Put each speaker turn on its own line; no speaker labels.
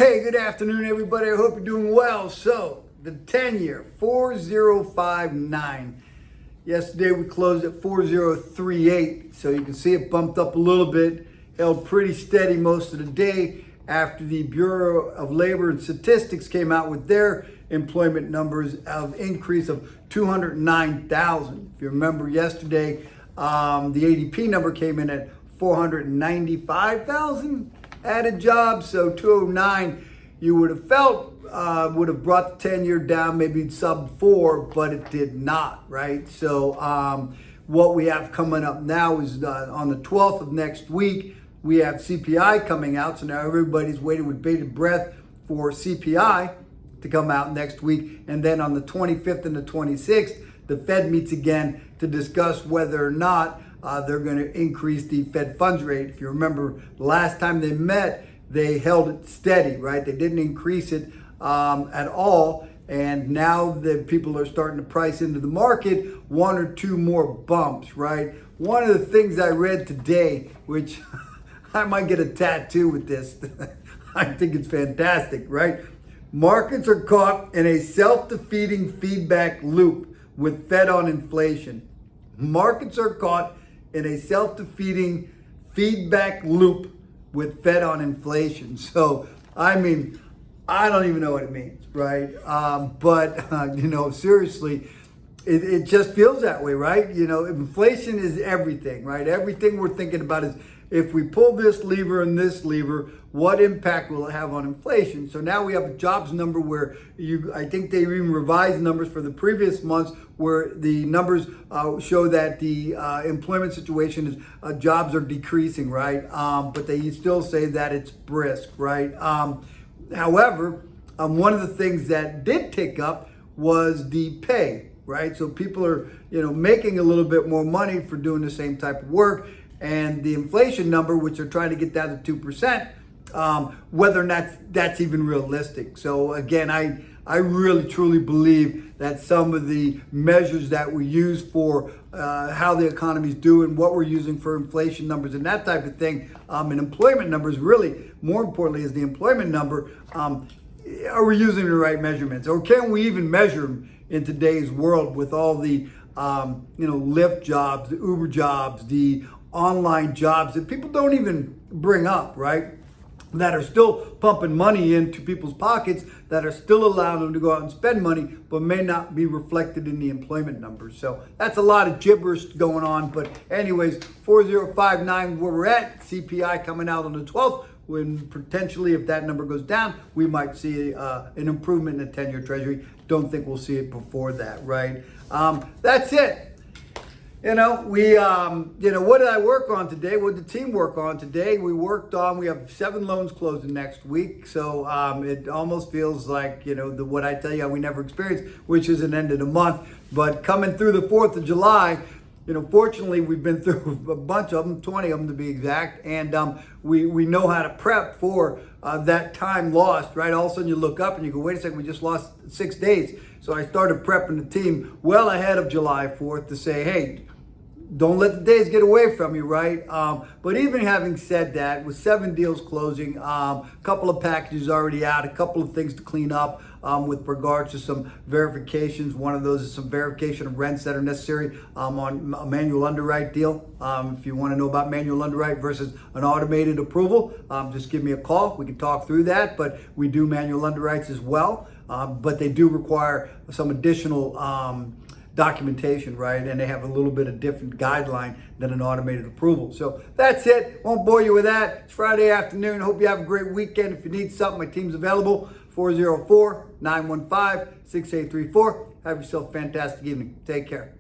Hey, good afternoon, everybody. I hope you're doing well. So, the 10-year, 4059. Yesterday, we closed at 4038. So, you can see it bumped up a little bit, held pretty steady most of the day after the Bureau of Labor and Statistics came out with their employment numbers of increase of 209,000. If you remember yesterday, the ADP number came in at 495,000 added jobs. So 209, you would have felt would have brought the 10-year down, maybe sub 4, but it did not, right? So what we have coming up now is on the 12th of next week, we have CPI coming out. So now everybody's waiting with bated breath for CPI to come out next week. And then on the 25th and the 26th, the Fed meets again to discuss whether or not they're going to increase the Fed funds rate. If you remember, the last time they met, they held it steady, right? They didn't increase it at all. And now that people are starting to price into the market, one or two more bumps, right? One of the things I read today, which I might get a tattoo with this. I think it's fantastic, right? Markets are caught in a self-defeating feedback loop with Fed on inflation. Markets are caught in a self-defeating feedback loop with Fed on inflation. So, I mean, I don't even know what it means, right? Seriously, it just feels that way, right? You know, inflation is everything, right? Everything we're thinking about is, if we pull this lever and this lever, what impact will it have on inflation? So now we have a jobs number where I think they even revised numbers for the previous months where the numbers show that the employment situation is jobs are decreasing, right? But they still say that it's brisk, right? However, one of the things that did tick up was the pay, right? So people are, making a little bit more money for doing the same type of work. And the inflation number, which they're trying to get down to 2%, whether or not that's even realistic. So again, I really truly believe that some of the measures that we use for how the economy is doing, what we're using for inflation numbers and that type of thing, and employment numbers, really, more importantly, is the employment number. Are we using the right measurements? Or can we even measure them in today's world with all the, Lyft jobs, the Uber jobs, the online jobs that people don't even bring up, right? That are still pumping money into people's pockets, that are still allowing them to go out and spend money, but may not be reflected in the employment numbers. So that's a lot of gibberish going on. But anyways, 4059 where we're at, CPI coming out on the 12th, when potentially if that number goes down, we might see an improvement in the 10-year treasury. Don't think we'll see it before that, right? That's it. What did I work on today? What did the team work on today? We have 7 loans closing next week. So it almost feels like, what I tell you we never experienced, which is an end of the month. But coming through the 4th of July, fortunately, we've been through a bunch of them, 20 of them to be exact. And we know how to prep for that time lost, right? All of a sudden you look up and you go, wait a second, we just lost 6 days. So I started prepping the team well ahead of July 4th to say, hey, don't let the days get away from you, right? But even having said that, with 7 deals closing, a couple of packages already out, a couple of things to clean up with regards to some verifications. One of those is some verification of rents that are necessary on a manual underwrite deal. If you want to know about manual underwrite versus an automated approval, just give me a call. We can talk through that, but we do manual underwrites as well. But they do require some additional documentation, right? And they have a little bit of different guideline than an automated approval. So that's it. Won't bore you with that. It's Friday afternoon. Hope you have a great weekend. If you need something, my team's available. 404-915-6834. Have yourself a fantastic evening. Take care.